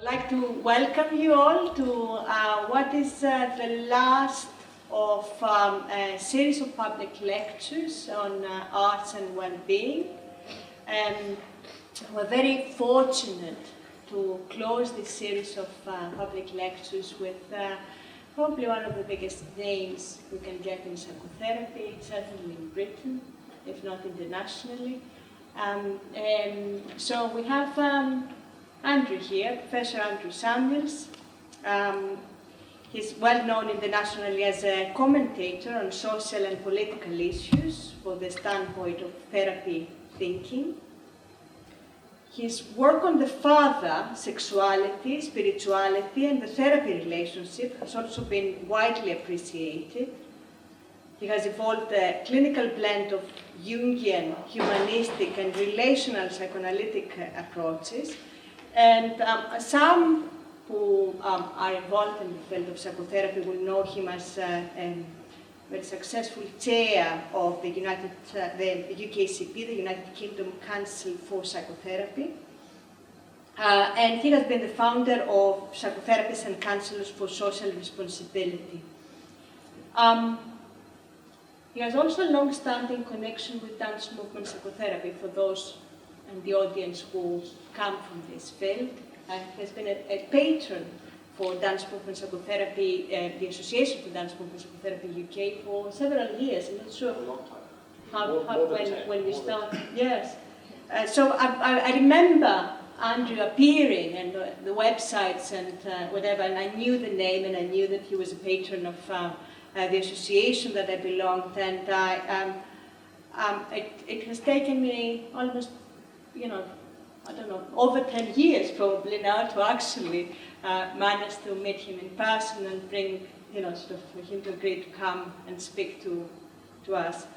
I'd like to welcome you all to what is the last of a series of public lectures on arts and well-being. We're very fortunate to close this series of public lectures with probably one of the biggest names we can get in psychotherapy, certainly in Britain, if not internationally. So we have Andrew here, Professor Andrew Samuels. He's well known internationally as a commentator on social and political issues for the standpoint of therapy thinking. His work on the father, sexuality, spirituality, and the therapy relationship has also been widely appreciated. He has evolved a clinical blend of Jungian, humanistic, and relational psychoanalytic approaches. And some who are involved in the field of psychotherapy will know him as a very successful chair of the UKCP, the United Kingdom Council for Psychotherapy. And he has been the founder of Psychotherapists and Counsellors for Social Responsibility. He has also a long-standing connection with dance movement psychotherapy for those in the audience who come from this field. He has been a patron for dance movement psychotherapy, the Association for Dance Movement Psychotherapy UK for several years. I'm not sure when we started. Yes. So I remember Andrew appearing in the websites and whatever, and I knew the name and I knew that he was a patron of the association that I belonged, and it has taken me almost, I don't know, over 10 years probably now to actually manage to meet him in person and bring, sort of for him to agree to come and speak to us.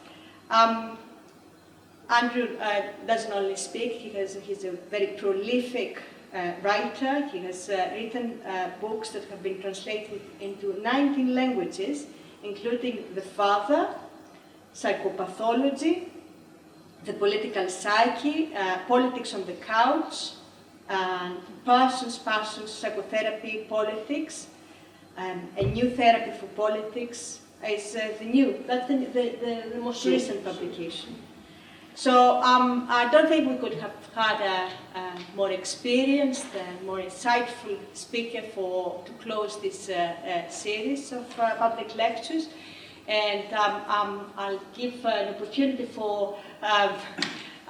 Andrew doesn't only speak, he's a very prolific writer. He has written books that have been translated into 19 languages, including The Father, Psychopathology, The Political Psyche, Politics on the Couch, Passions, Psychotherapy, Politics, A New Therapy for Politics is that's the most recent publication. So I don't think we could have had a more experienced, more insightful speaker to close this series of public lectures. And I'll give an opportunity for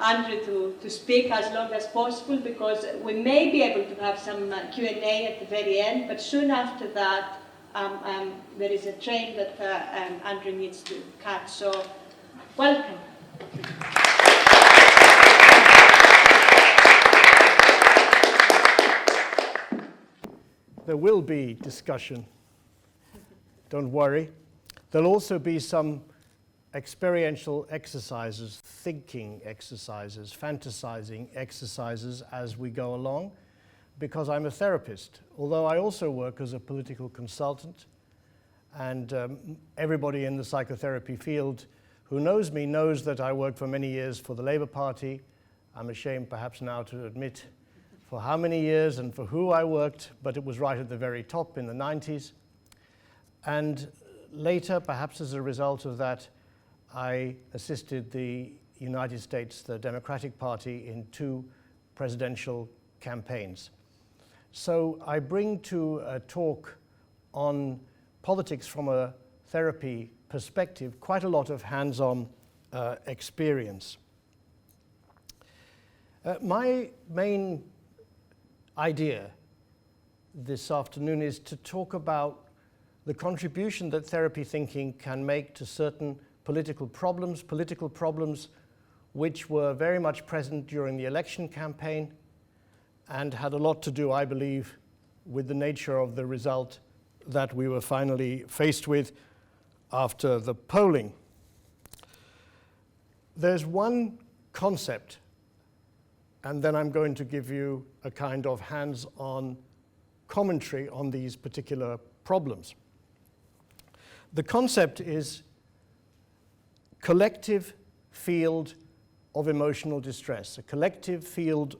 Andrew to speak as long as possible, because we may be able to have some Q&A at the very end, but soon after that there is a train that Andrew needs to catch. So welcome. There will be discussion, don't worry. There'll also be some experiential exercises, thinking exercises, fantasizing exercises as we go along, because I'm a therapist, although I also work as a political consultant, and everybody in the psychotherapy field who knows me knows that I worked for many years for the Labour Party. I'm ashamed perhaps now to admit for how many years and for who I worked, but it was right at the very top in the 90s. And later, perhaps as a result of that, I assisted the United States, the Democratic Party, in 2 presidential campaigns. So I bring to a talk on politics from a therapy perspective quite a lot of hands-on experience. My main idea this afternoon is to talk about the contribution that therapy thinking can make to certain political problems which were very much present during the election campaign and had a lot to do, I believe, with the nature of the result that we were finally faced with after the polling. There's one concept, and then I'm going to give you a kind of hands-on commentary on these particular problems. The concept is collective field of emotional distress, a collective field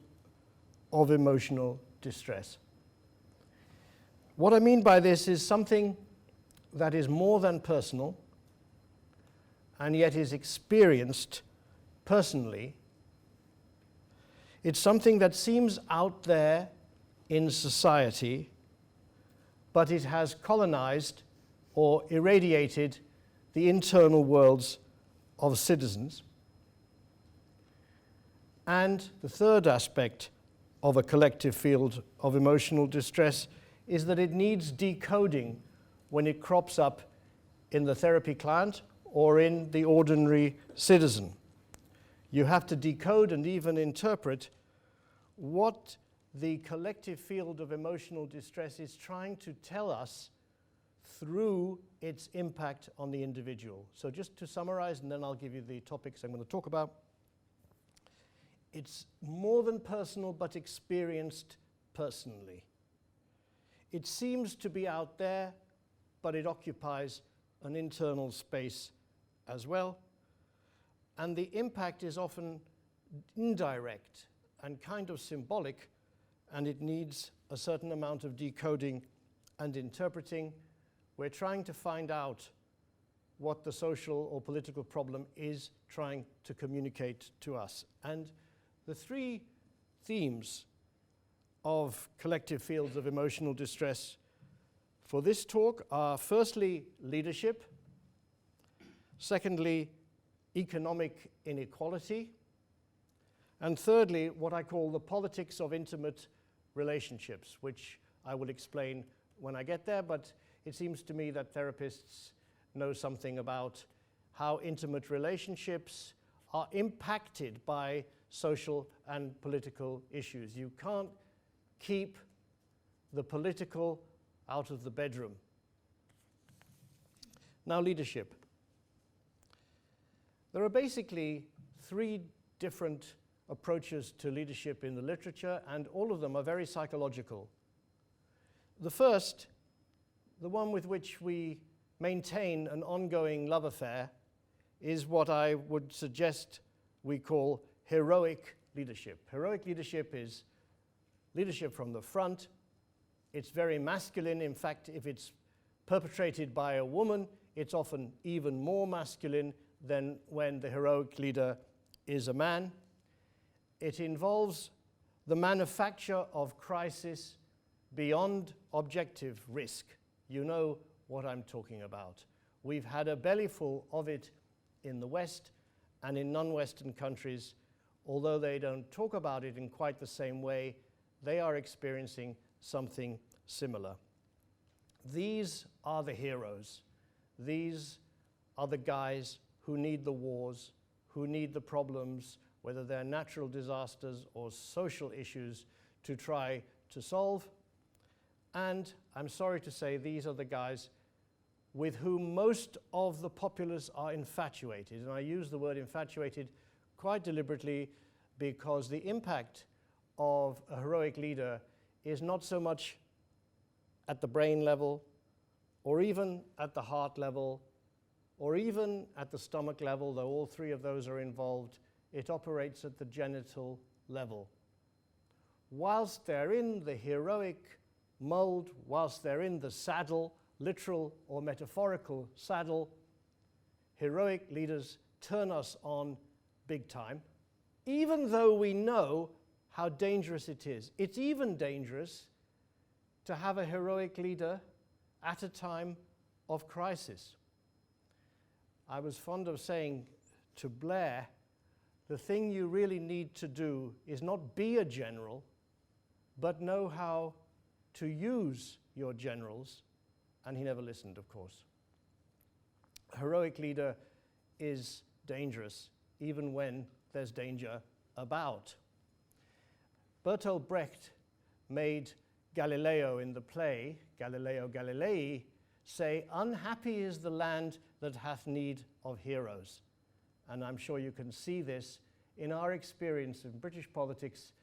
of emotional distress. What I mean by this is something that is more than personal and yet is experienced personally. It's something that seems out there in society, but it has colonized or irradiated the internal worlds of citizens. And the third aspect of a collective field of emotional distress is that it needs decoding when it crops up in the therapy client or in the ordinary citizen. You have to decode and even interpret what the collective field of emotional distress is trying to tell us through its impact on the individual. So just to summarize, and then I'll give you the topics I'm going to talk about. It's more than personal, but experienced personally. It seems to be out there, but it occupies an internal space as well. And the impact is often indirect and kind of symbolic, and it needs a certain amount of decoding and interpreting. We're trying to find out what the social or political problem is trying to communicate to us. And the three themes of collective fields of emotional distress for this talk are firstly, leadership, secondly, economic inequality, and thirdly, what I call the politics of intimate relationships, which I will explain when I get there, but it seems to me that therapists know something about how intimate relationships are impacted by social and political issues. You can't keep the political out of the bedroom. Now, leadership. There are basically three different approaches to leadership in the literature, and all of them are very psychological. The first, the one with which we maintain an ongoing love affair, is what I would suggest we call heroic leadership. Heroic leadership is leadership from the front. It's very masculine. In fact, if it's perpetrated by a woman, it's often even more masculine than when the heroic leader is a man. It involves the manufacture of crisis beyond objective risk. You know what I'm talking about. We've had a bellyful of it in the West, and in non-Western countries, although they don't talk about it in quite the same way, they are experiencing something similar. These are the heroes. These are the guys who need the wars, who need the problems, whether they're natural disasters or social issues, to try to solve. And I'm sorry to say, these are the guys with whom most of the populace are infatuated. And I use the word infatuated quite deliberately because the impact of a heroic leader is not so much at the brain level, or even at the heart level, or even at the stomach level, though all three of those are involved. It operates at the genital level. Whilst they're in the heroic mold, whilst they're in the saddle, literal or metaphorical saddle, heroic leaders turn us on big time, even though we know how dangerous it is. It's even dangerous to have a heroic leader at a time of crisis. I was fond of saying to Blair, the thing you really need to do is not be a general, but know how to use your generals. And he never listened, of course. A heroic leader is dangerous, even when there's danger about. Bertolt Brecht made Galileo in the play, Galileo Galilei, say, "Unhappy is the land that hath need of heroes." And I'm sure you can see this in our experience in British politics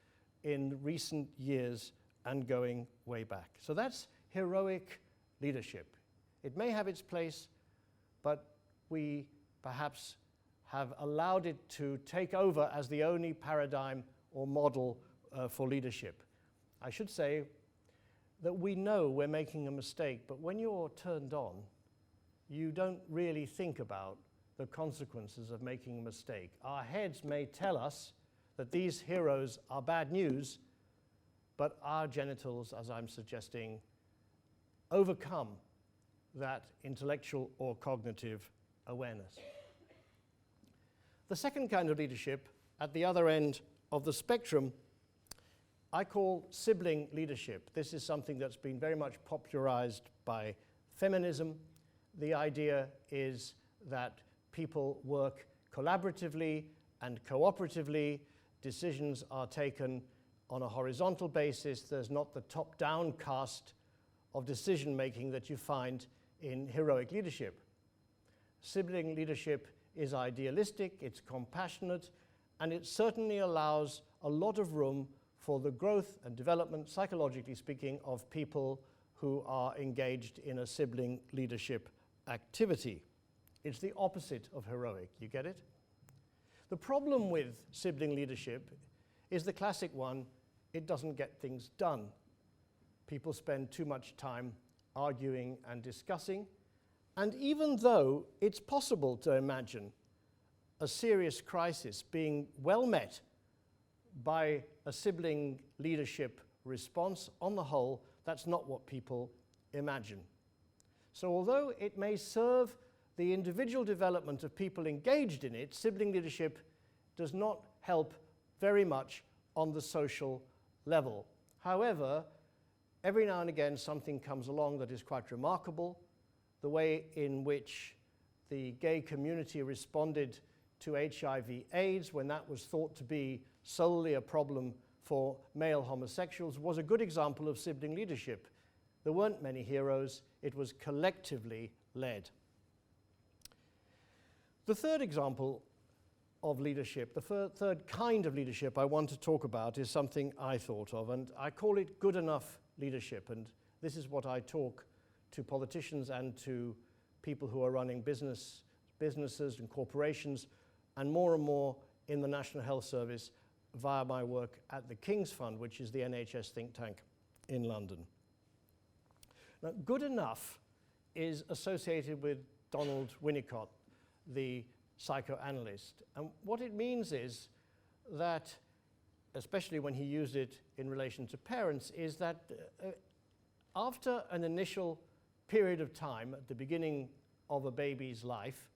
in recent years and going way back. So that's heroic leadership. It may have its place, but we perhaps have allowed it to take over as the only paradigm or model for leadership. I should say that we know we're making a mistake, but when you're turned on, you don't really think about the consequences of making a mistake. Our heads may tell us that these heroes are bad news, but our genitals, as I'm suggesting, overcome that intellectual or cognitive awareness. The second kind of leadership, at the other end of the spectrum, I call sibling leadership. This is something that's been very much popularized by feminism. The idea is that people work collaboratively and cooperatively. Decisions are taken on a horizontal basis. There's not the top-down cast of decision-making that you find in heroic leadership. Sibling leadership is idealistic, it's compassionate, and it certainly allows a lot of room for the growth and development, psychologically speaking, of people who are engaged in a sibling leadership activity. It's the opposite of heroic, you get it? The problem with sibling leadership is the classic one: it doesn't get things done. People spend too much time arguing and discussing, and even though it's possible to imagine a serious crisis being well met by a sibling leadership response, on the whole, that's not what people imagine. So although it may serve the individual development of people engaged in it, sibling leadership does not help very much on the social level. However, every now and again something comes along that is quite remarkable. The way in which the gay community responded to HIV/AIDS when that was thought to be solely a problem for male homosexuals was a good example of sibling leadership. There weren't many heroes, it was collectively led. The third example of leadership, the third kind of leadership I want to talk about, is something I thought of, and I call it good enough leadership. And this is what I talk to politicians and to people who are running businesses and corporations, and more in the National Health Service via my work at the King's Fund, which is the NHS think tank in London. Now, good enough is associated with Donald Winnicott, the psychoanalyst. And what it means is that, especially when he used it in relation to parents, is that after an initial period of time at the beginning of a baby's life,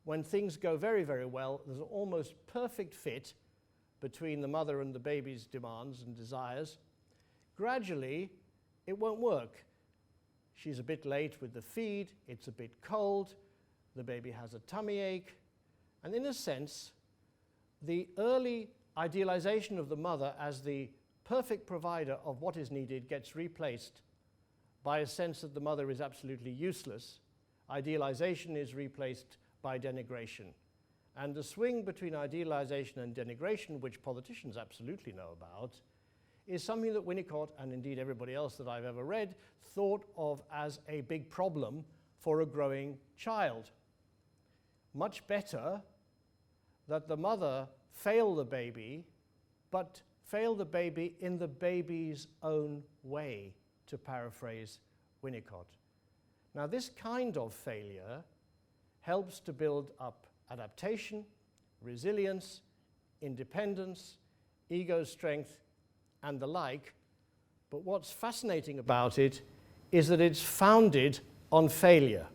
when things go very, very well, there's an almost perfect fit between the mother and the baby's demands and desires. Gradually, it won't work. She's a bit late with the feed, it's a bit cold, the baby has a tummy ache, and in a sense, the early idealization of the mother as the perfect provider of what is needed gets replaced by a sense that the mother is absolutely useless. Idealization is replaced by denigration. And the swing between idealization and denigration, which politicians absolutely know about, is something that Winnicott, and indeed everybody else that I've ever read, thought of as a big problem for a growing child. Much better that the mother fail the baby, but fail the baby in the baby's own way, to paraphrase Winnicott. Now, this kind of failure helps to build up adaptation, resilience, independence, ego strength, and the like. But what's fascinating about it is that it's founded on failure.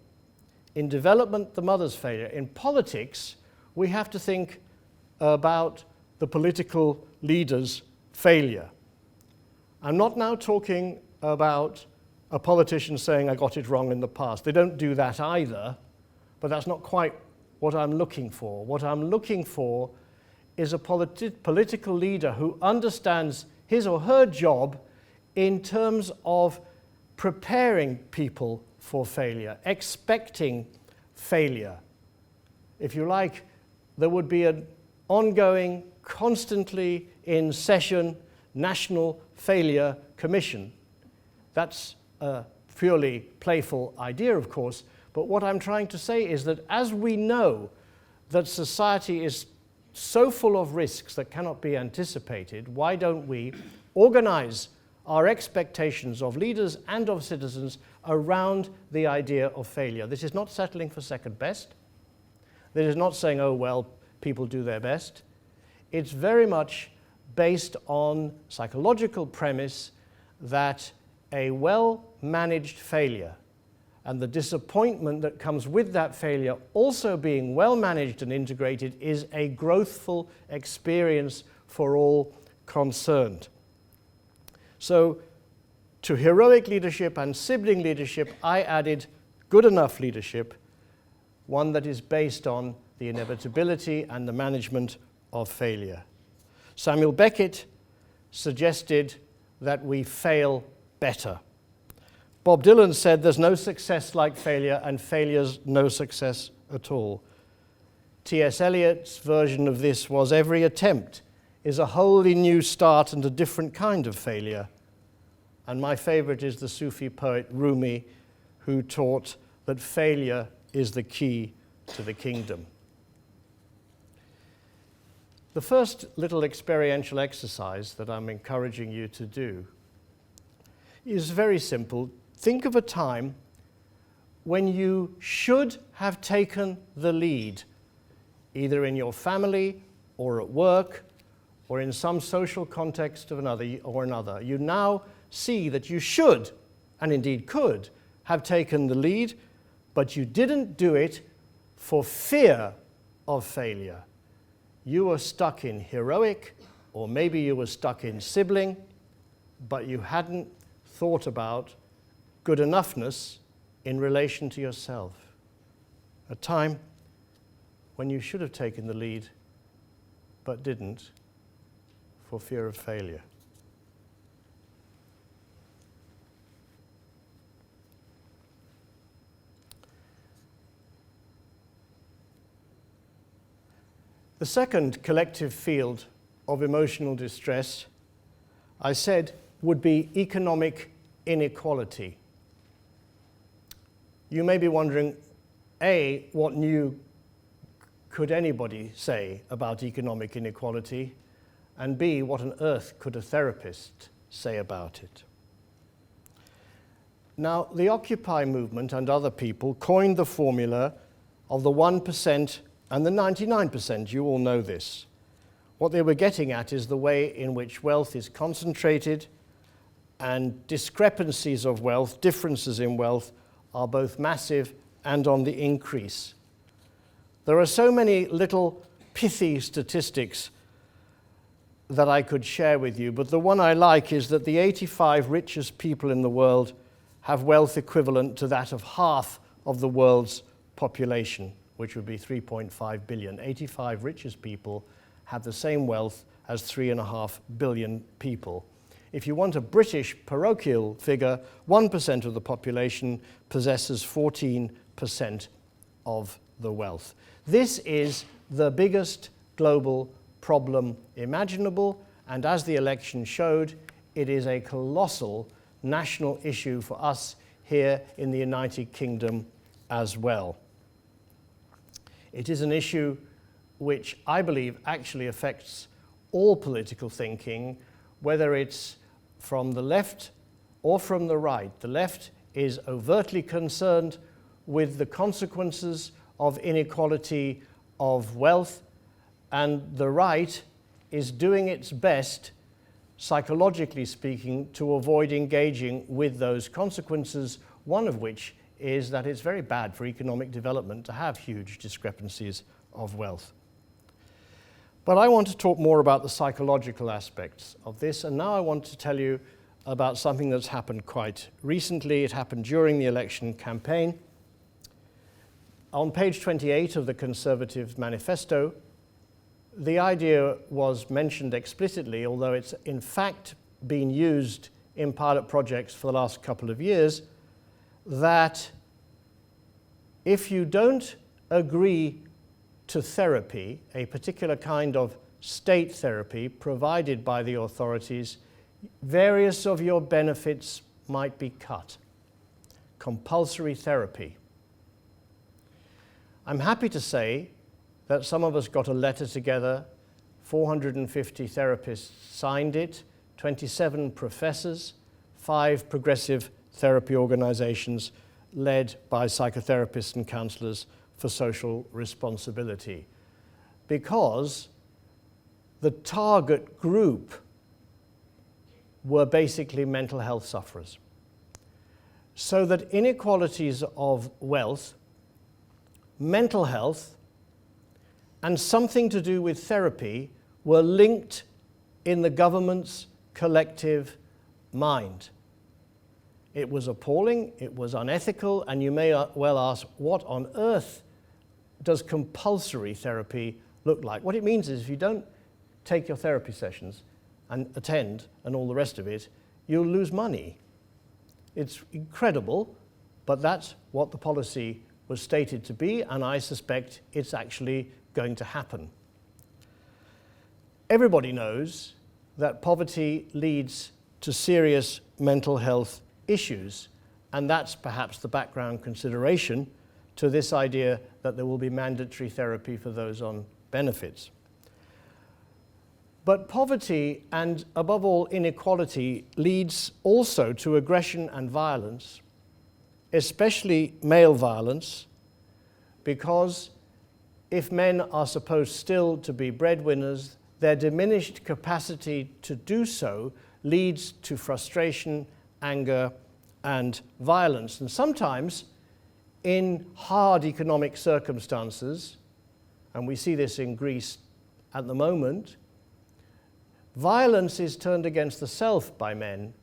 In development, the mother's failure. In politics, we have to think about the political leader's failure. I'm not now talking about a politician saying, I got it wrong in the past. They don't do that either, but that's not quite what I'm looking for. What I'm looking for is a political leader who understands his or her job in terms of preparing people for failure, expecting failure. If you like, there would be an ongoing, constantly in session national failure commission. That's a purely playful idea, of course, but what I'm trying to say is that as we know that society is so full of risks that cannot be anticipated, why don't we organize our expectations of leaders and of citizens around the idea of failure. This is not settling for second best. This is not saying, oh, well, people do their best. It's very much based on psychological premise that a well-managed failure and the disappointment that comes with that failure also being well-managed and integrated is a growthful experience for all concerned. So to heroic leadership and sibling leadership, I added good enough leadership, one that is based on the inevitability and the management of failure. Samuel Beckett suggested that we fail better. Bob Dylan said there's no success like failure, and failure's no success at all. T.S. Eliot's version of this was every attempt is a wholly new start and a different kind of failure. And my favorite is the Sufi poet Rumi, who taught that failure is the key to the kingdom. The first little experiential exercise that I'm encouraging you to do is very simple. Think of a time when you should have taken the lead, either in your family or at work or in some social context of another. You now see that you should, and indeed could, have taken the lead, but you didn't do it for fear of failure. You were stuck in heroic, or maybe you were stuck in sibling, but you hadn't thought about good enoughness in relation to yourself. A time when you should have taken the lead, but didn't, for fear of failure. The second collective field of emotional distress, I said, would be economic inequality. You may be wondering, A, what new could anybody say about economic inequality, and B, what on earth could a therapist say about it? Now, the Occupy movement and other people coined the formula of the 1% and the 99%. You all know this. What they were getting at is the way in which wealth is concentrated, and discrepancies of wealth, differences in wealth, are both massive and on the increase. There are so many little pithy statistics that I could share with you, but the one I like is that the 85 richest people in the world have wealth equivalent to that of half of the world's population, which would be 3.5 billion. 85 richest people have the same wealth as 3.5 billion people. If you want a British parochial figure, 1% of the population possesses 14% of the wealth. This is the biggest global problem imaginable, and as the election showed, it is a colossal national issue for us here in the United Kingdom as well. It is an issue which I believe actually affects all political thinking, whether it's from the left or from the right. The left is overtly concerned with the consequences of inequality of wealth, and the right is doing its best, psychologically speaking, to avoid engaging with those consequences, one of which is that it's very bad for economic development to have huge discrepancies of wealth. But I want to talk more about the psychological aspects of this, and now I want to tell you about something that's happened quite recently. It happened during the election campaign. On page 28 of the Conservative Manifesto, the idea was mentioned explicitly, although it's in fact been used in pilot projects for the last couple of years, that if you don't agree to therapy, a particular kind of state therapy provided by the authorities, various of your benefits might be cut. Compulsory therapy. I'm happy to say that some of us got a letter together, 450 therapists signed it, 27 professors, 5 progressive therapy organizations led by psychotherapists and counselors for social responsibility, because the target group were basically mental health sufferers. So that inequalities of wealth, mental health, and something to do with therapy were linked in the government's collective mind. It was appalling, it was unethical, and you may well ask, what on earth does compulsory therapy look like? What it means is if you don't take your therapy sessions and attend and all the rest of it, you'll lose money. It's incredible, but that's what the policy was stated to be, and I suspect it's actually going to happen. Everybody knows that poverty leads to serious mental health issues, and that's perhaps the background consideration to this idea that there will be mandatory therapy for those on benefits. But poverty, and above all inequality, leads also to aggression and violence, especially male violence, because if men are supposed still to be breadwinners, their diminished capacity to do so leads to frustration, anger, and violence. And sometimes, in hard economic circumstances, and we see this in Greece at the moment, violence is turned against the self by men,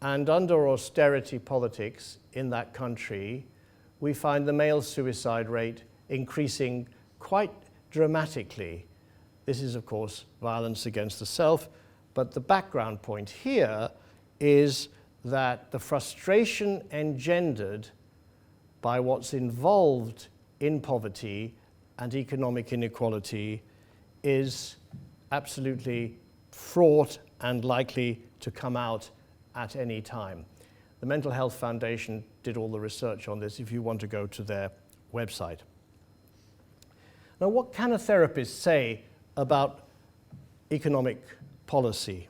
and under austerity politics in that country, we find the male suicide rate increasing quite dramatically. This is, of course, violence against the self, but the background point here is that the frustration engendered by what's involved in poverty and economic inequality is absolutely fraught and likely to come out at any time. The Mental Health Foundation did all the research on this if you want to go to their website. Now, what can a therapist say about economic policy?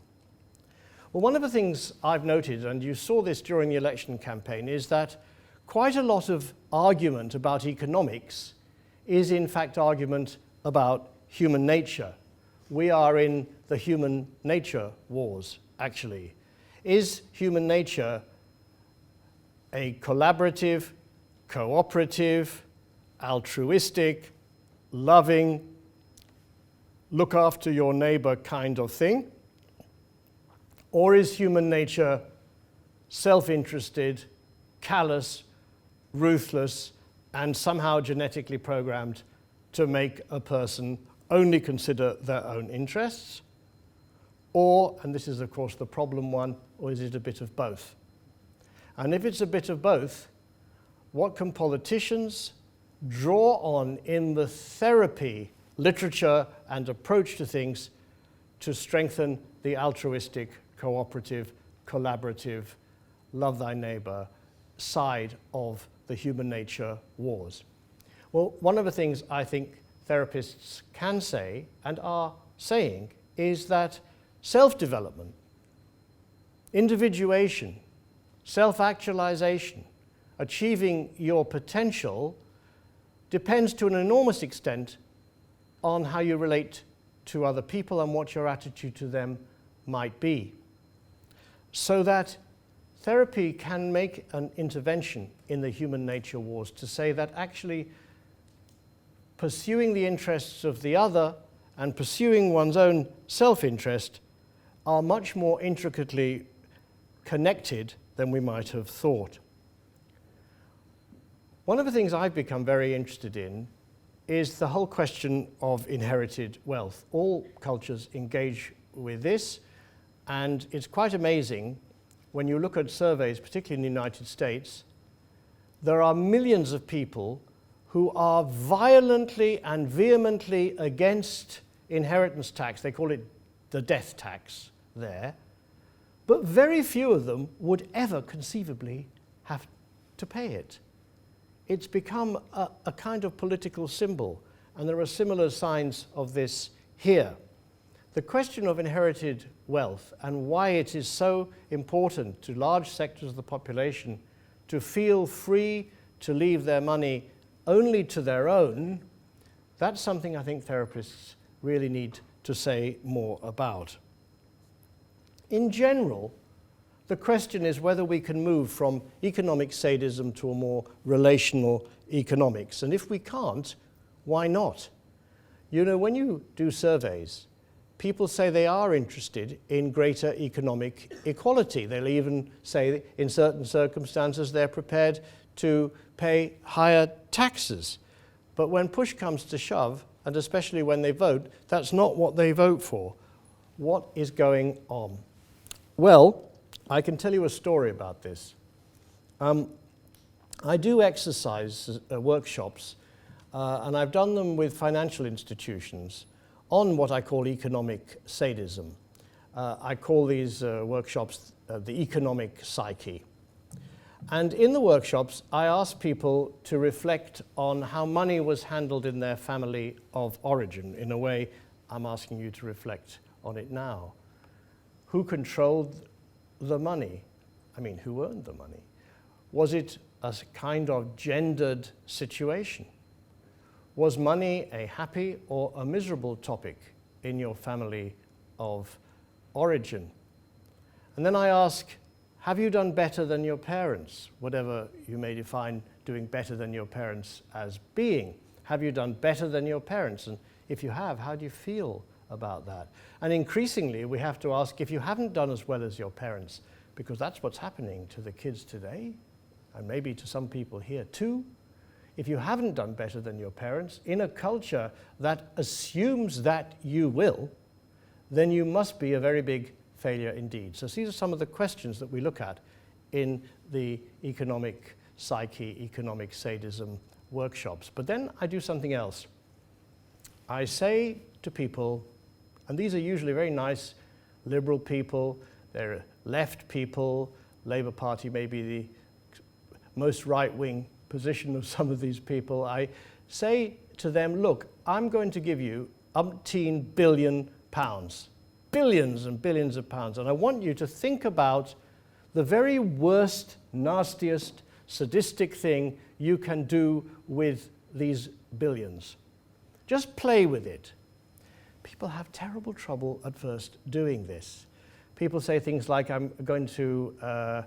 Well, one of the things I've noted, and you saw this during the election campaign, is that quite a lot of argument about economics is in fact argument about human nature. We are in the human nature wars, actually. Is human nature a collaborative, cooperative, altruistic, loving, look after your neighbor kind of thing? Or is human nature self-interested, callous, ruthless, and somehow genetically programmed to make a person only consider their own interests? Or, and this is of course the problem one, or is it a bit of both? And if it's a bit of both, what can politicians draw on in the therapy literature and approach to things to strengthen the altruistic, cooperative, collaborative, love thy neighbor side of the human nature wars? Well, one of the things I think therapists can say and are saying is that self-development, individuation, self-actualization, achieving your potential depends to an enormous extent on how you relate to other people and what your attitude to them might be. So that therapy can make an intervention in the human nature wars to say that actually pursuing the interests of the other and pursuing one's own self-interest are much more intricately connected than we might have thought. One of the things I've become very interested in is the whole question of inherited wealth. All cultures engage with this, and it's quite amazing when you look at surveys, particularly in the United States, there are millions of people who are violently and vehemently against inheritance tax. They call it the death tax there. But very few of them would ever conceivably have to pay it. It's become a kind of political symbol, and there are similar signs of this here. the question of inherited wealth and why it is so important to large sectors of the population to feel free to leave their money only to their own, that's something I think therapists really need to say more about. In general, the question is whether we can move from economic sadism to a more relational economics. And if we can't, why not? You know, when you do surveys, people say they are interested in greater economic equality. They'll even say in certain circumstances they're prepared to pay higher taxes. But when push comes to shove, and especially when they vote, that's not what they vote for. What is going on? Well, I can tell you a story about this. I do exercise workshops, and I've done them with financial institutions on what I call economic sadism. I call these workshops the economic psyche. And in the workshops, I ask people to reflect on how money was handled in their family of origin. In a way, I'm asking you to reflect on it now. Who controlled the money? I mean, who earned the money? Was it a kind of gendered situation? Was money a happy or a miserable topic in your family of origin? And then I ask, have you done better than your parents? Whatever you may define doing better than your parents as being. Have you done better than your parents? And if you have, how do you feel about that? And increasingly, we have to ask if you haven't done as well as your parents, because that's what's happening to the kids today, and maybe to some people here too. If you haven't done better than your parents, in a culture that assumes that you will, then you must be a very big failure indeed. So these are some of the questions that we look at in the economic psyche, economic sadism workshops. But then I do something else. I say to people, and these are usually very nice liberal people, they're left people, Labour Party may be the most right-wing position of some of these people. I say to them, look, I'm going to give you umpteen billion pounds, billions and billions of pounds, and I want you to think about the very worst, nastiest, sadistic thing you can do with these billions. Just play with it. People have terrible trouble at first doing this. People say things like, I'm going to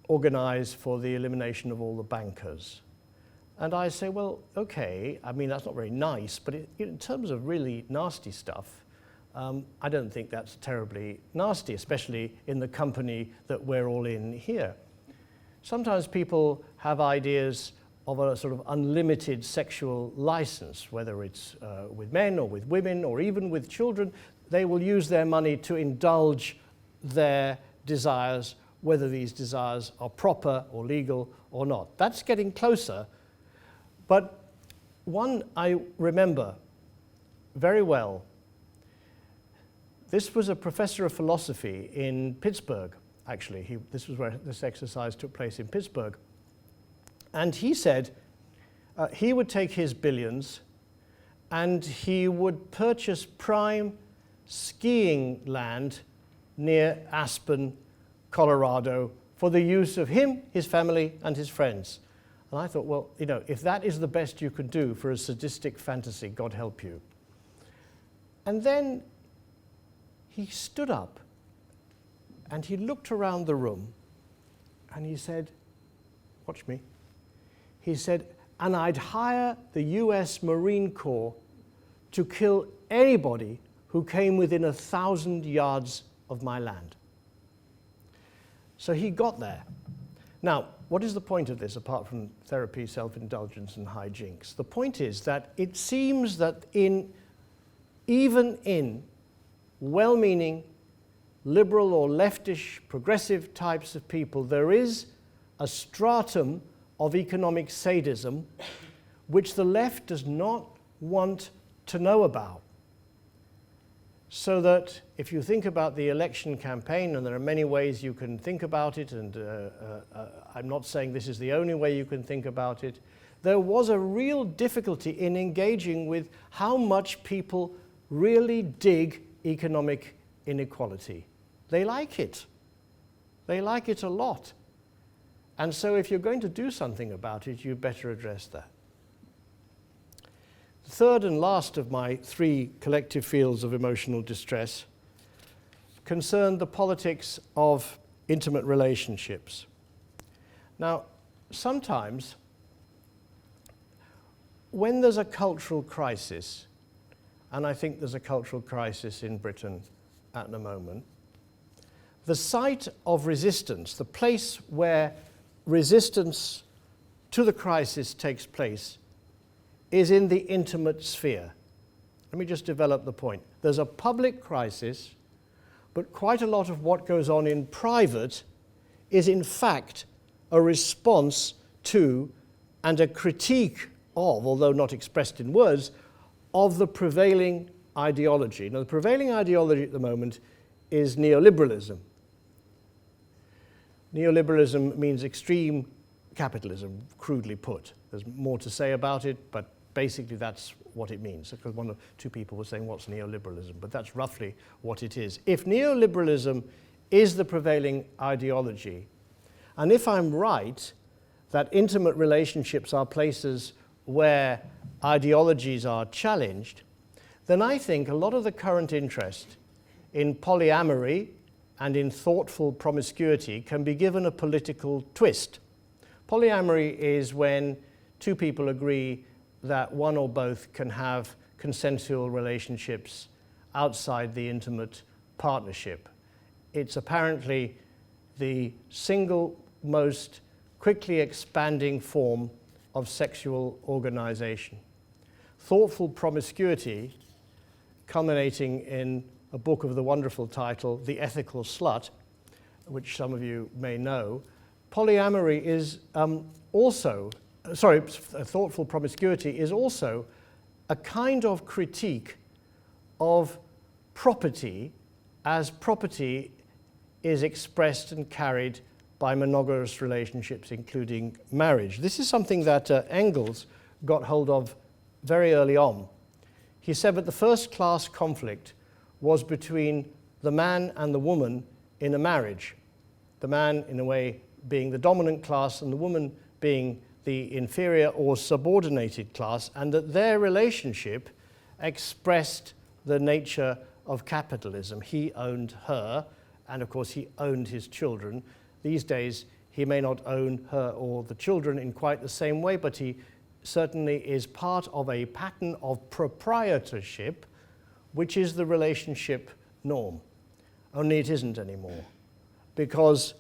organize for the elimination of all the bankers. And I say, well, okay, I mean, that's not very nice, but in terms of really nasty stuff, I don't think that's terribly nasty, especially in the company that we're all in here. Sometimes people have ideas of a sort of unlimited sexual license, whether it's with men or with women or even with children. They will use their money to indulge their desires, whether these desires are proper or legal or not. That's getting closer. But one I remember very well. This was a professor of philosophy in Pittsburgh, actually. This was where this exercise took place, in Pittsburgh. And he said he would take his billions and he would purchase prime skiing land near Aspen, Colorado, for the use of him, his family, and his friends. And I thought, well, you know, if that is the best you can do for a sadistic fantasy, God help you. And then he stood up and he looked around the room and he said, watch me. He said, and I'd hire the US Marine Corps to kill anybody who came within 1,000 yards of my land. So he got there. Now, what is the point of this, apart from therapy, self-indulgence, and hijinks? The point is that it seems that even in well-meaning, liberal or leftish, progressive types of people, there is a stratum of economic sadism which the left does not want to know about. So that if you think about the election campaign, and there are many ways you can think about it, and I'm not saying this is the only way you can think about it, there was a real difficulty in engaging with how much people really dig economic inequality. They like it. They like it a lot. And so if you're going to do something about it, you better address that. The third and last of my 3 collective fields of emotional distress concern the politics of intimate relationships. Now, sometimes when there's a cultural crisis, and I think there's a cultural crisis in Britain at the moment, the site of resistance, the place where resistance to the crisis takes place, is in the intimate sphere. Let me just develop the point. There's a public crisis, but quite a lot of what goes on in private is in fact a response to and a critique of, although not expressed in words, of the prevailing ideology. Now, the prevailing ideology at the moment is neoliberalism. Neoliberalism means extreme capitalism, crudely put. There's more to say about it, but basically that's what it means. Because 1 or 2 people were saying, what's neoliberalism? But that's roughly what it is. If neoliberalism is the prevailing ideology, and if I'm right that intimate relationships are places where ideologies are challenged, then I think a lot of the current interest in polyamory and in thoughtful promiscuity can be given a political twist. Polyamory is when 2 people agree that one or both can have consensual relationships outside the intimate partnership. It's apparently the single most quickly expanding form of sexual organization. Thoughtful promiscuity, culminating in a book of the wonderful title, The Ethical Slut, which some of you may know. Polyamory is thoughtful promiscuity is also a kind of critique of property as property is expressed and carried by monogamous relationships, including marriage. This is something that Engels got hold of very early on. He said that the first-class conflict was between the man and the woman in a marriage. The man, in a way, being the dominant class and the woman being the inferior or subordinated class, and that their relationship expressed the nature of capitalism. He owned her, and of course he owned his children. These days, he may not own her or the children in quite the same way, but he certainly is part of a pattern of proprietorship, which is the relationship norm. Only it isn't anymore, because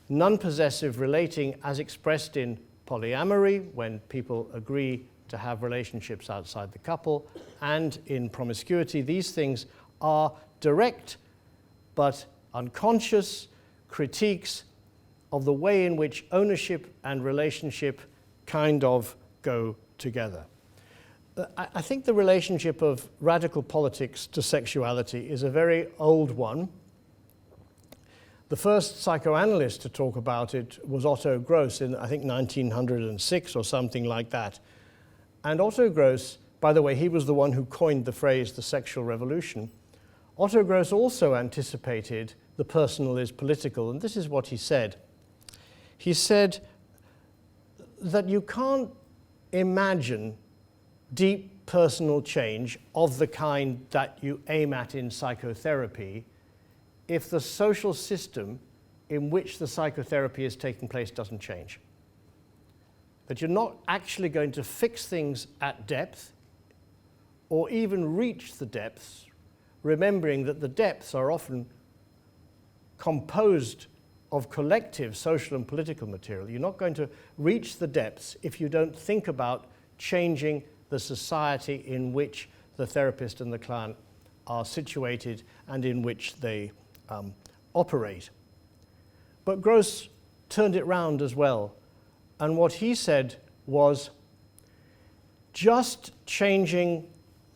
non-possessive relating, as expressed in polyamory, when people agree to have relationships outside the couple, and in promiscuity, these things are direct but unconscious critiques of the way in which ownership and relationship kind of go together. I think the relationship of radical politics to sexuality is a very old one. The first psychoanalyst to talk about it was Otto Gross in, I think, 1906 or something like that. And Otto Gross, by the way, he was the one who coined the phrase the sexual revolution. Otto Gross also anticipated the personal is political, and this is what he said. He said that you can't imagine deep personal change of the kind that you aim at in psychotherapy if the social system in which the psychotherapy is taking place doesn't change. That you're not actually going to fix things at depth or even reach the depths, remembering that the depths are often composed of collective social and political material. You're not going to reach the depths if you don't think about changing the society in which the therapist and the client are situated and in which they operate. But Gross turned it round as well, and what he said was just changing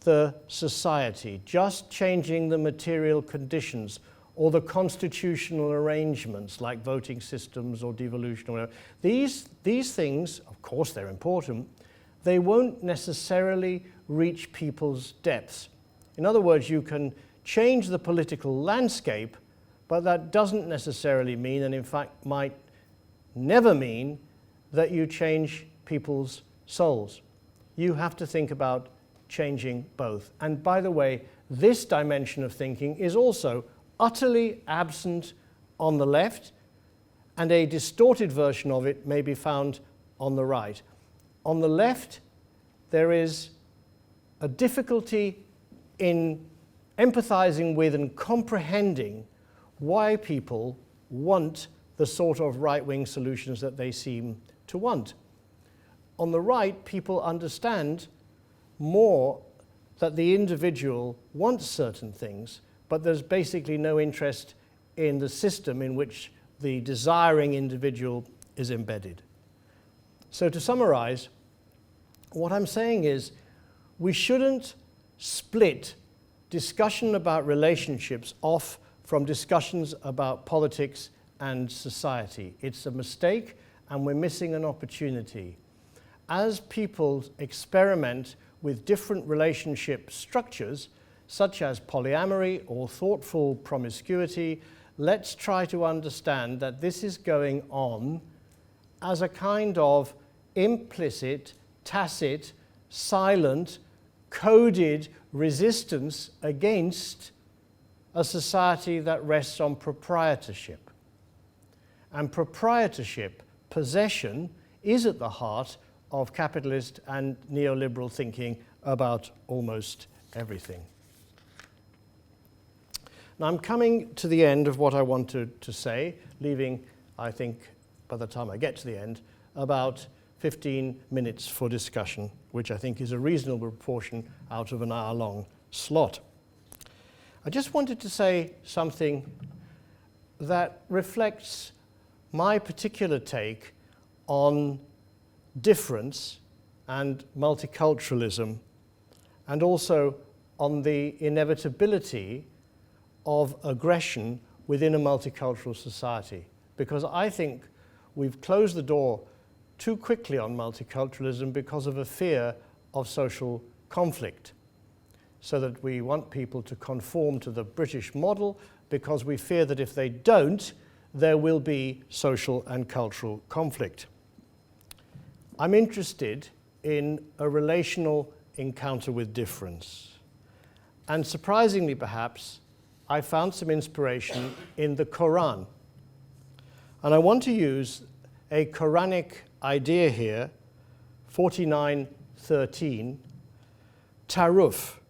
the society, just changing the material conditions or the constitutional arrangements like voting systems or devolution or whatever, these things, of course they're important, they won't necessarily reach people's depths. In other words, you can change the political landscape, but that doesn't necessarily mean, and in fact might never mean, that you change people's souls. You have to think about changing both. And by the way, this dimension of thinking is also utterly absent on the left, and a distorted version of it may be found on the right. On the left, there is a difficulty in empathizing with and comprehending why people want the sort of right-wing solutions that they seem to want. On the right, people understand more that the individual wants certain things, but there's basically no interest in the system in which the desiring individual is embedded. So to summarize, what I'm saying is we shouldn't split discussion about relationships off from discussions about politics and society. It's a mistake, and we're missing an opportunity. As people experiment with different relationship structures, such as polyamory or thoughtful promiscuity, let's try to understand that this is going on as a kind of implicit, tacit, silent, coded resistance against a society that rests on proprietorship. And proprietorship, possession, is at the heart of capitalist and neoliberal thinking about almost everything. Now I'm coming to the end of what I wanted to say, leaving, I think, by the time I get to the end, about 15 minutes for discussion, which I think is a reasonable proportion out of an hour-long slot. I just wanted to say something that reflects my particular take on difference and multiculturalism, and also on the inevitability of aggression within a multicultural society. Because I think we've closed the door too quickly on multiculturalism because of a fear of social conflict. So that we want people to conform to the British model because we fear that if they don't, there will be social and cultural conflict. I'm interested in a relational encounter with difference. And surprisingly, perhaps, I found some inspiration in the Quran. And I want to use a Quranic idea here, 49:13, taruf.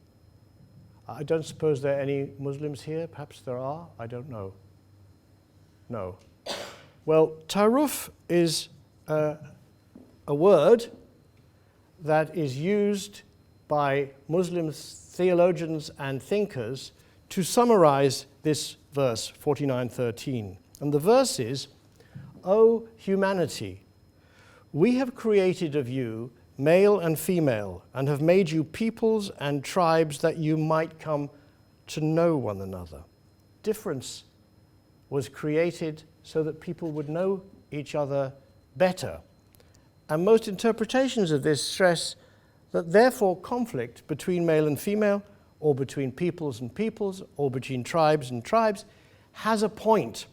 I don't suppose there are any Muslims here. Perhaps there are. I don't know. No. Well, taruf is a word that is used by Muslim theologians and thinkers to summarize this verse, 49:13. And the verse is, "O humanity, we have created of you male and female, and have made you peoples and tribes that you might come to know one another." Difference was created so that people would know each other better. And most interpretations of this stress that therefore conflict between male and female, or between peoples and peoples, or between tribes and tribes, has a point.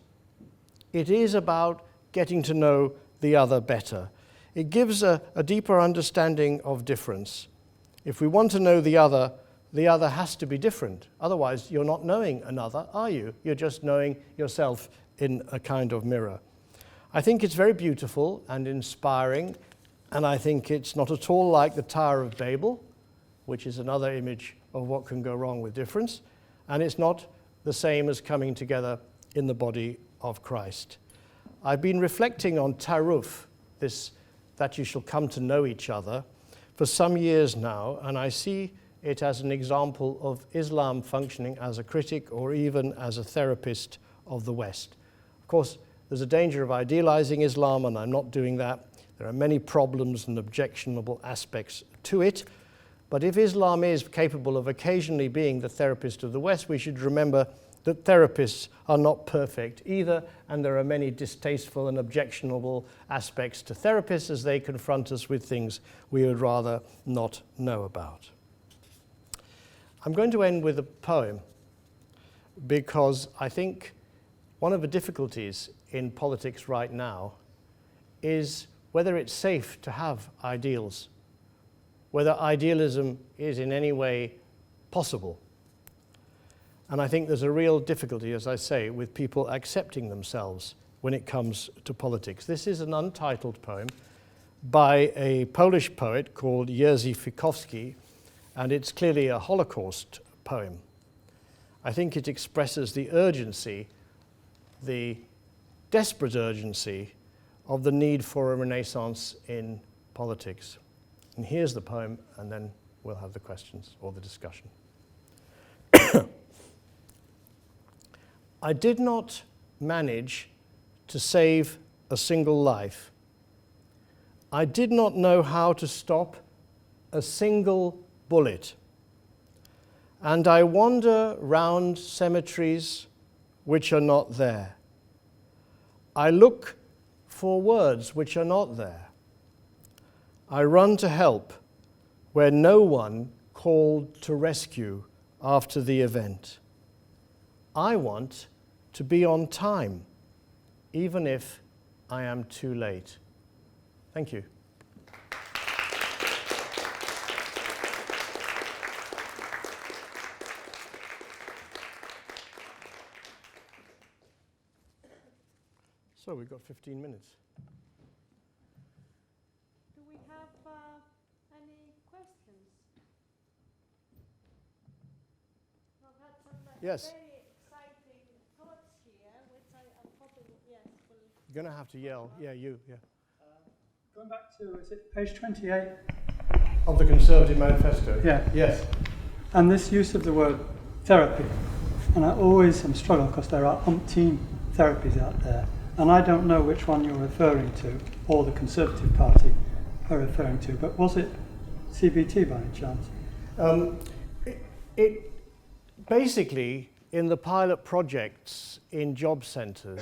It is about getting to know the other better. It gives a deeper understanding of difference. If we want to know the other has to be different. Otherwise, you're not knowing another, are you? You're just knowing yourself in a kind of mirror. I think it's very beautiful and inspiring, and I think it's not at all like the Tower of Babel, which is another image of what can go wrong with difference, and it's not the same as coming together in the body of Christ. I've been reflecting on taruf, this that you shall come to know each other, for some years now, and I see it as an example of Islam functioning as a critic or even as a therapist of the West. Of course, there's a danger of idealizing Islam, and I'm not doing that. There are many problems and objectionable aspects to it, but if Islam is capable of occasionally being the therapist of the West, we should remember that therapists are not perfect either, and there are many distasteful and objectionable aspects to therapists as they confront us with things we would rather not know about. I'm going to end with a poem, because I think one of the difficulties in politics right now is whether it's safe to have ideals, whether idealism is in any way possible. And I think there's a real difficulty, as I say, with people accepting themselves when it comes to politics. This is an untitled poem by a Polish poet called Jerzy Fikowski, and it's clearly a Holocaust poem. I think it expresses the urgency, the desperate urgency of the need for a renaissance in politics. And here's the poem, and then we'll have the questions or the discussion. I did not manage to save a single life. I did not know how to stop a single bullet. And I wander round cemeteries which are not there. I look for words which are not there. I run to help where no one called to rescue after the event. I want to be on time, even if I am too late. Thank you. So we've got 15 minutes. Do we have any questions? I've had some Yes. very exciting thoughts here, which I'm hoping, yes, will... You're going to have to yell. Yeah, you, yeah. Going back to, is it page 28? Of the Conservative Manifesto? Yeah. Yes. And this use of the word therapy. And I always am struggling because there are umpteen therapies out there. And I don't know which one you're referring to, or the Conservative Party are referring to, but was it CBT by any chance? It basically, in the pilot projects in job centres,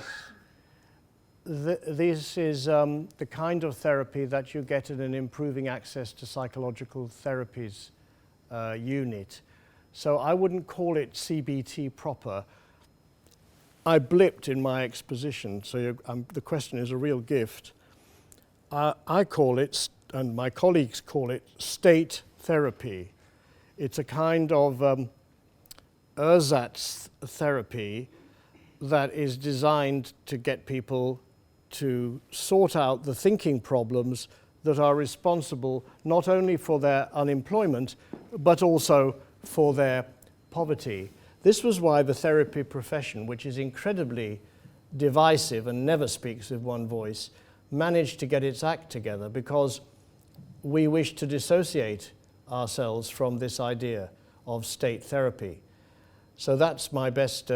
this is the kind of therapy that you get in an improving access to psychological therapies unit. So I wouldn't call it CBT proper. I blipped in my exposition, so the question is a real gift. I call it, and my colleagues call it, state therapy. It's a kind of ersatz therapy that is designed to get people to sort out the thinking problems that are responsible not only for their unemployment, but also for their poverty. This was why the therapy profession, which is incredibly divisive and never speaks with one voice, managed to get its act together, because we wish to dissociate ourselves from this idea of state therapy. So that's my best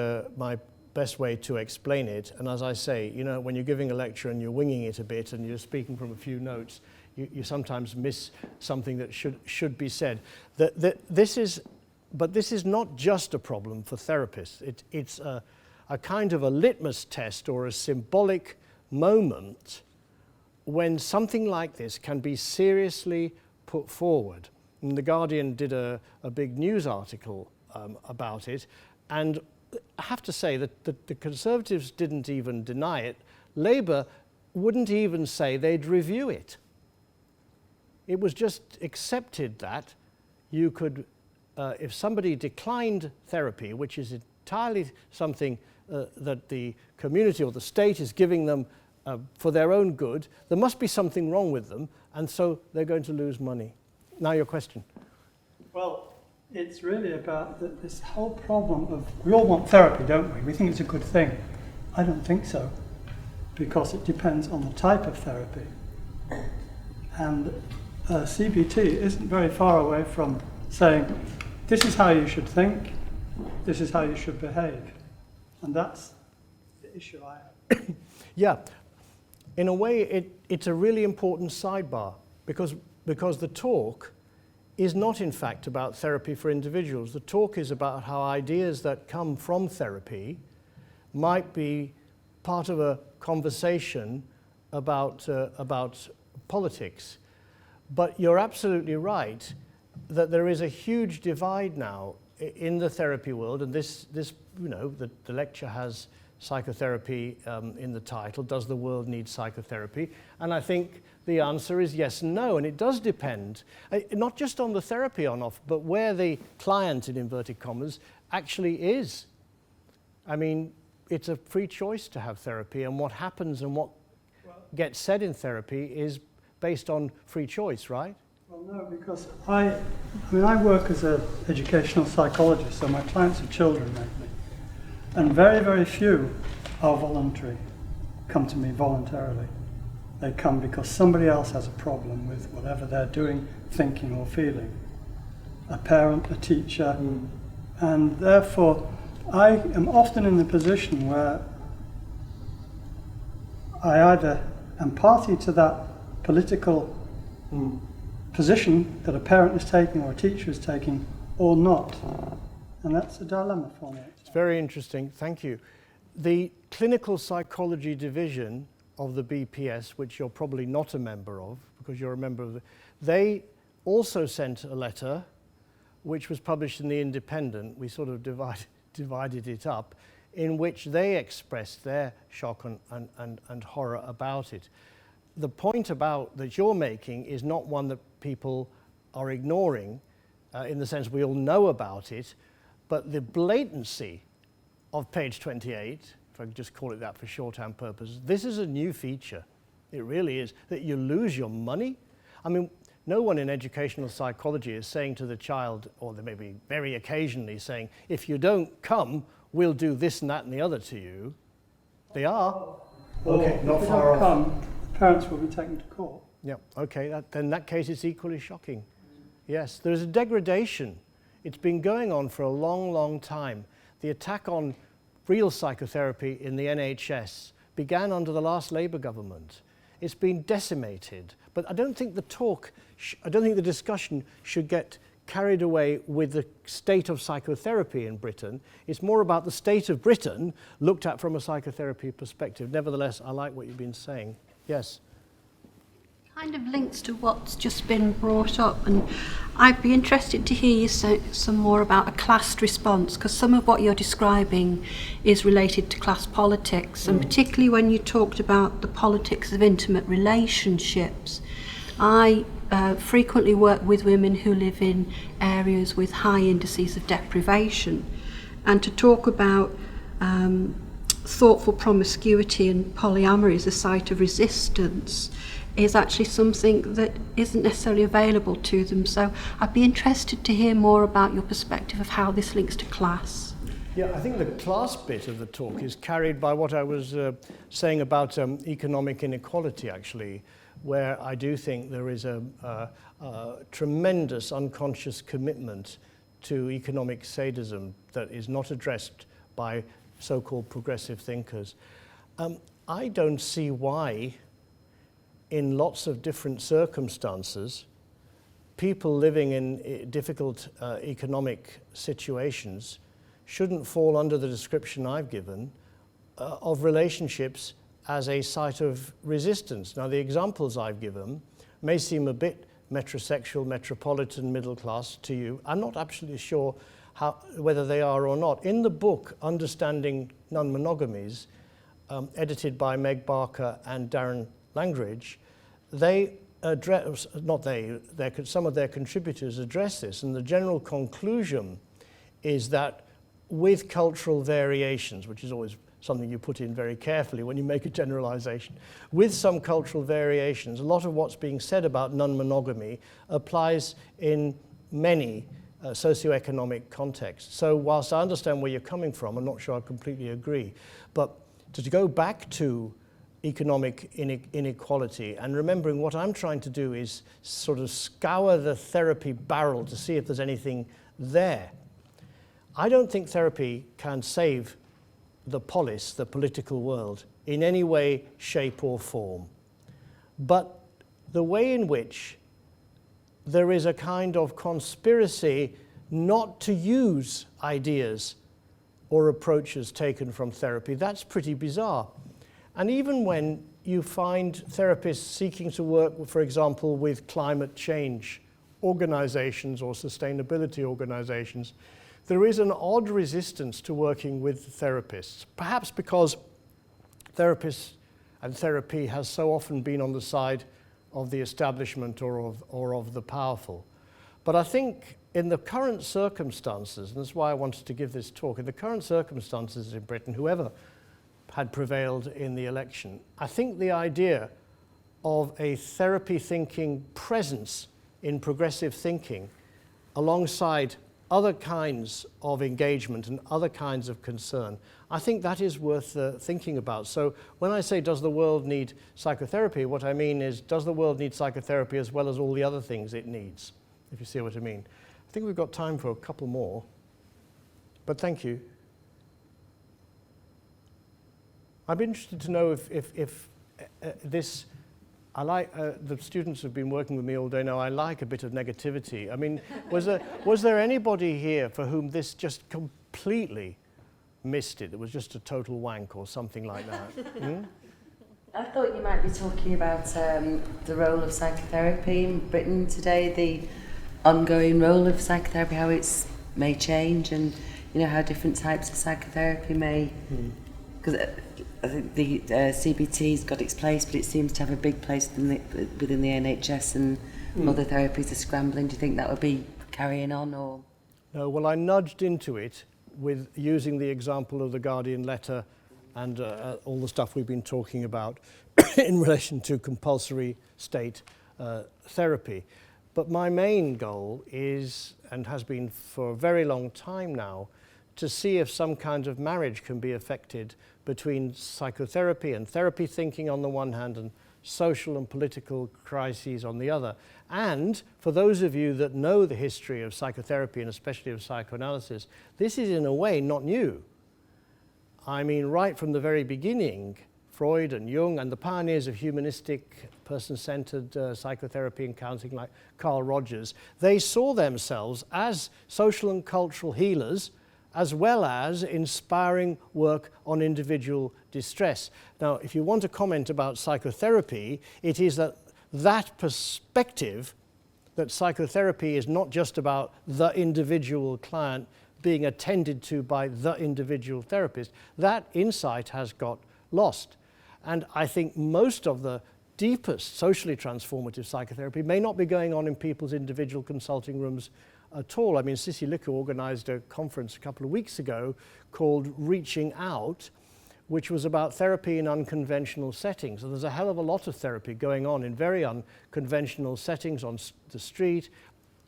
way to explain it. And as I say, you know, when you're giving a lecture and you're winging it a bit and you're speaking from a few notes, you sometimes miss something that should be said. But this is not just a problem for therapists. It's a kind of a litmus test or a symbolic moment when something like this can be seriously put forward. And The Guardian did a big news article about it, and I have to say that the Conservatives didn't even deny it. Labour wouldn't even say they'd review it. It was just accepted that you could, if somebody declined therapy, which is entirely something that the community or the state is giving them for their own good, there must be something wrong with them, and so they're going to lose money. Now your question. Well, it's really about this whole problem of, we all want therapy, don't we? We think it's a good thing. I don't think so, because it depends on the type of therapy. And CBT isn't very far away from saying, this is how you should think, this is how you should behave. And that's the issue I have. Yeah, in a way it's a really important sidebar, because the talk is not in fact about therapy for individuals. The talk is about how ideas that come from therapy might be part of a conversation about politics. But you're absolutely right that there is a huge divide now in the therapy world, and this you know, the lecture has psychotherapy in the title, does the world need psychotherapy? And I think the answer is yes and no, and it does depend, not just on the therapy on offer, but where the client, in inverted commas, actually is. I mean, it's a free choice to have therapy, and what happens and what gets said in therapy is based on free choice, right? Well, no, because I work as an educational psychologist, so my clients are children mainly, and very, very few are voluntary, come to me voluntarily. They come because somebody else has a problem with whatever they're doing, thinking or feeling. A parent, a teacher, and therefore I am often in the position where I either am party to that political position that a parent is taking or a teacher is taking, or not. And that's a dilemma for me. It's very interesting, thank you. The clinical psychology division of the BPS, which you're probably not a member of, because you're a member of they also sent a letter which was published in the Independent. We sort of divided it up, in which they expressed their shock and horror about it. The point about that you're making is not one that people are ignoring, in the sense we all know about it, but the blatancy of page 28, if I could just call it that for shorthand purposes, this is a new feature. It really is, that you lose your money. I mean, no one in educational psychology is saying to the child, or they may be very occasionally saying, if you don't come, we'll do this and that and the other to you. They are. Okay, not far off. Come, parents will be taken to court. Yeah, okay, then in that case it's equally shocking. Yes, there's a degradation. It's been going on for a long, long time. The attack on real psychotherapy in the NHS began under the last Labour government. It's been decimated, but I don't think the discussion should get carried away with the state of psychotherapy in Britain. It's more about the state of Britain looked at from a psychotherapy perspective. Nevertheless, I like what you've been saying. Yes? Kind of links to what's just been brought up, and I'd be interested to hear you say some more about a classed response, because some of what you're describing is related to class politics, and particularly when you talked about the politics of intimate relationships. I frequently work with women who live in areas with high indices of deprivation, and to talk about thoughtful promiscuity and polyamory as a site of resistance is actually something that isn't necessarily available to them. So I'd be interested to hear more about your perspective of how this links to class. Yeah, I think the class bit of the talk is carried by what I was saying about economic inequality, actually, where I do think there is a tremendous unconscious commitment to economic sadism that is not addressed by so-called progressive thinkers. I don't see why, in lots of different circumstances, people living in difficult economic situations shouldn't fall under the description I've given of relationships as a site of resistance. Now, the examples I've given may seem a bit metrosexual, metropolitan, middle class to you. I'm not absolutely sure whether they are or not. In the book, Understanding Non-Monogamies, edited by Meg Barker and Darren Langridge, they address, some of their contributors address this, and the general conclusion is that with cultural variations, which is always something you put in very carefully when you make a generalization, with some cultural variations, a lot of what's being said about non-monogamy applies in many socioeconomic contexts. So whilst I understand where you're coming from, I'm not sure I completely agree, but to go back to economic inequality and remembering what I'm trying to do is sort of scour the therapy barrel to see if there's anything there. I don't think therapy can save the polis, the political world, in any way, shape or form. But the way in which there is a kind of conspiracy not to use ideas or approaches taken from therapy, that's pretty bizarre. And even when you find therapists seeking to work, for example, with climate change organizations or sustainability organizations, there is an odd resistance to working with therapists, perhaps because therapists and therapy has so often been on the side of the establishment or of the powerful. But I think in the current circumstances, and that's why I wanted to give this talk, in the current circumstances in Britain, whoever had prevailed in the election, I think the idea of a therapy thinking presence in progressive thinking alongside other kinds of engagement and other kinds of concern, I think that is worth thinking about. So when I say, does the world need psychotherapy, what I mean is, does the world need psychotherapy as well as all the other things it needs, if you see what I mean. I think we've got time for a couple more, but thank you. I'm interested to know if this, I like, the students who've been working with me all day now, I like a bit of negativity. I mean, was there anybody here for whom this just completely missed it? It was just a total wank or something like that? I thought you might be talking about the role of psychotherapy in Britain today, the ongoing role of psychotherapy, how it's may change, and you know how different types of psychotherapy may, because I think the CBT's got its place, but it seems to have a big place within the NHS, and other therapies are scrambling. Do you think that would be carrying on, or? No, well, I nudged into it with using the example of the Guardian letter and all the stuff we've been talking about in relation to compulsory state therapy. But my main goal is, and has been for a very long time now, to see if some kind of marriage can be effected between psychotherapy and therapy thinking on the one hand and social and political crises on the other. And for those of you that know the history of psychotherapy and especially of psychoanalysis, this is in a way not new. I mean, right from the very beginning, Freud and Jung and the pioneers of humanistic, person-centered psychotherapy and counseling like Carl Rogers, they saw themselves as social and cultural healers as well as inspiring work on individual distress. Now, if you want to comment about psychotherapy, it is that perspective that psychotherapy is not just about the individual client being attended to by the individual therapist. That insight has got lost. And I think most of the deepest socially transformative psychotherapy may not be going on in people's individual consulting rooms at all. I mean, Sissy Licker organised a conference a couple of weeks ago called Reaching Out, which was about therapy in unconventional settings. And there's a hell of a lot of therapy going on in very unconventional settings, on the street,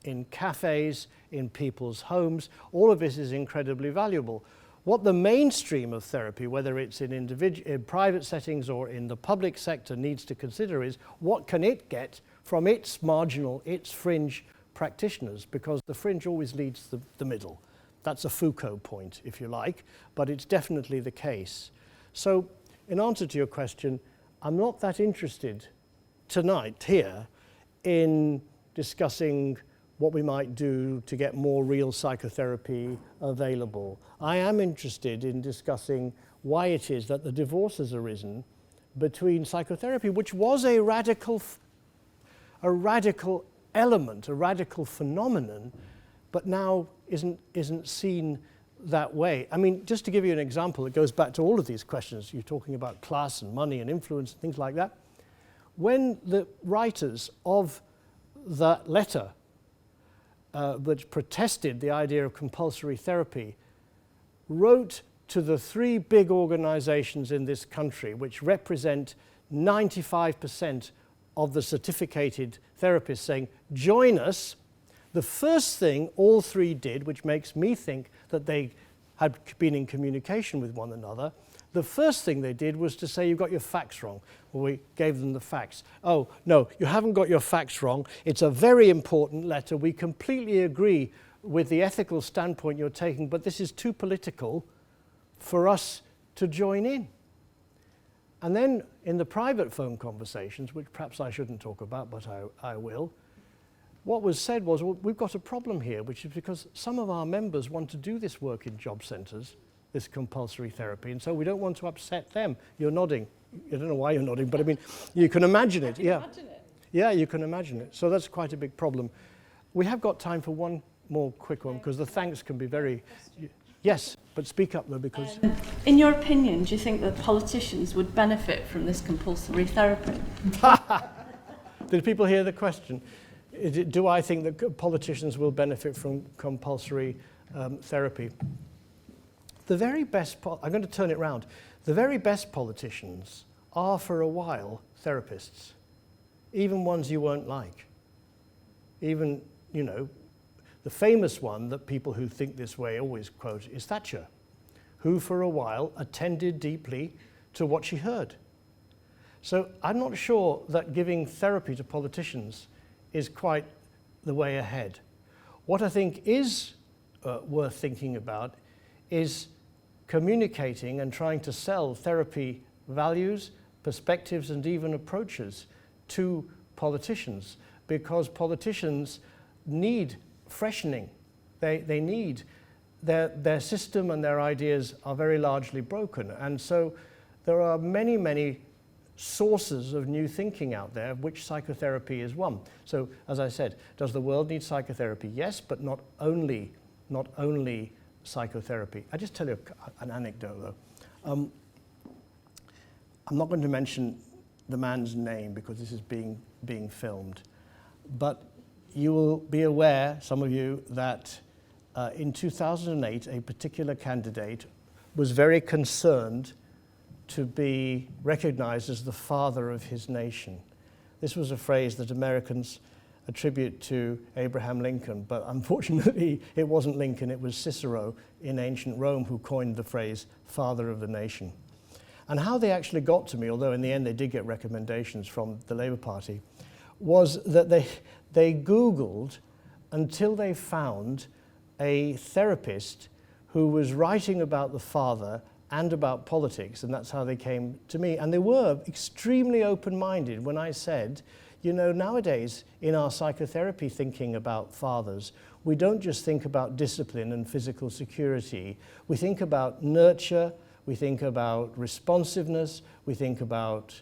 in cafes, in people's homes. All of this is incredibly valuable. What the mainstream of therapy, whether it's in private settings or in the public sector, needs to consider is what can it get from its marginal, its fringe practitioners, because the fringe always leads the middle. That's a Foucault point, if you like, but it's definitely the case. So, in answer to your question, I'm not that interested tonight here in discussing what we might do to get more real psychotherapy available. I am interested in discussing why it is that the divorce has arisen between psychotherapy, which was a radical element, a radical phenomenon, but now isn't seen that way. I mean, just to give you an example, it goes back to all of these questions. You're talking about class and money and influence and things like that. When the writers of that letter which protested the idea of compulsory therapy wrote to the three big organizations in this country which represent 95% of the certificated therapists saying, join us, the first thing all three did, which makes me think that they had been in communication with one another, the first thing they did was to say, you've got your facts wrong. Well, we gave them the facts. Oh, no, you haven't got your facts wrong. It's a very important letter. We completely agree with the ethical standpoint you're taking, but this is too political for us to join in. And then in the private phone conversations, which perhaps I shouldn't talk about, but I will, what was said was, well, we've got a problem here, which is because some of our members want to do this work in job centres, this compulsory therapy, and so we don't want to upset them. You're nodding. I don't know why you're nodding, but I mean, you can imagine it. Yeah. Imagine it. Yeah, you can imagine it. So that's quite a big problem. We have got time for one more quick one, because the thanks can be very... Yes, but speak up though, because... In your opinion, do you think that politicians would benefit from this compulsory therapy? Did people hear the question? Do I think that politicians will benefit from compulsory therapy? The very best... I'm going to turn it round. The very best politicians are, for a while, therapists. Even ones you won't like. Even, you know, the famous one that people who think this way always quote is Thatcher, who for a while attended deeply to what she heard. So I'm not sure that giving therapy to politicians is quite the way ahead. What I think is worth thinking about is communicating and trying to sell therapy values, perspectives, and even approaches to politicians, because politicians need freshening. They need, their system and their ideas are very largely broken. And so there are many, many sources of new thinking out there, of which psychotherapy is one. So, as I said, does the world need psychotherapy? Yes, but not only psychotherapy. I just tell you an anecdote, though. I'm not going to mention the man's name because this is being filmed, but you will be aware, some of you, that in 2008, a particular candidate was very concerned to be recognized as the father of his nation. This was a phrase that Americans attribute to Abraham Lincoln, but unfortunately it wasn't Lincoln, it was Cicero in ancient Rome who coined the phrase father of the nation. And how they actually got to me, although in the end they did get recommendations from the Labour Party, was that they Googled until they found a therapist who was writing about the father and about politics, and that's how they came to me. And they were extremely open-minded when I said, you know, nowadays in our psychotherapy thinking about fathers, we don't just think about discipline and physical security. We think about nurture, we think about responsiveness, we think about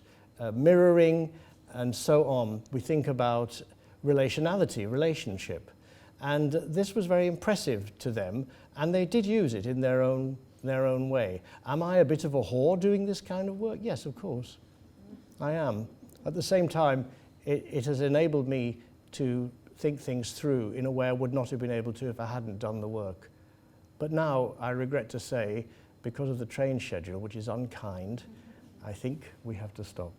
mirroring, and so on. We think about relationality, relationship. And this was very impressive to them, and they did use it in their own way. Am I a bit of a whore doing this kind of work? Yes, of course. I am. At the same time, it has enabled me to think things through in a way I would not have been able to if I hadn't done the work. But now, I regret to say, because of the train schedule, which is unkind, I think we have to stop.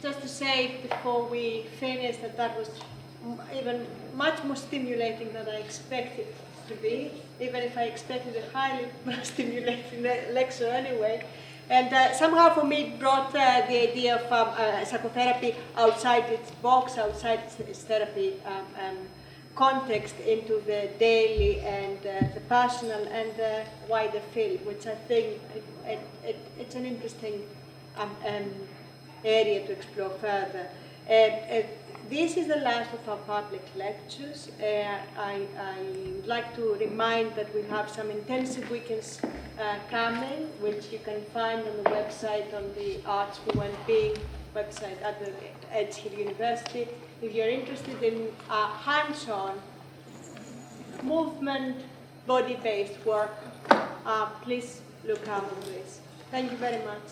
Just to say before we finish that was even much more stimulating than I expected to be, even if I expected a highly stimulating lecture anyway. And somehow for me it brought the idea of psychotherapy outside its box, outside its therapy context, into the daily and the personal and the wider field, which I think it's an interesting area to explore further. This is the last of our public lectures. I would like to remind that we have some intensive weekends coming, which you can find on the website, on the Arts for Well-Being website at the Edge Hill University. If you're interested in hands-on, movement, body-based work, please look out for this. Thank you very much.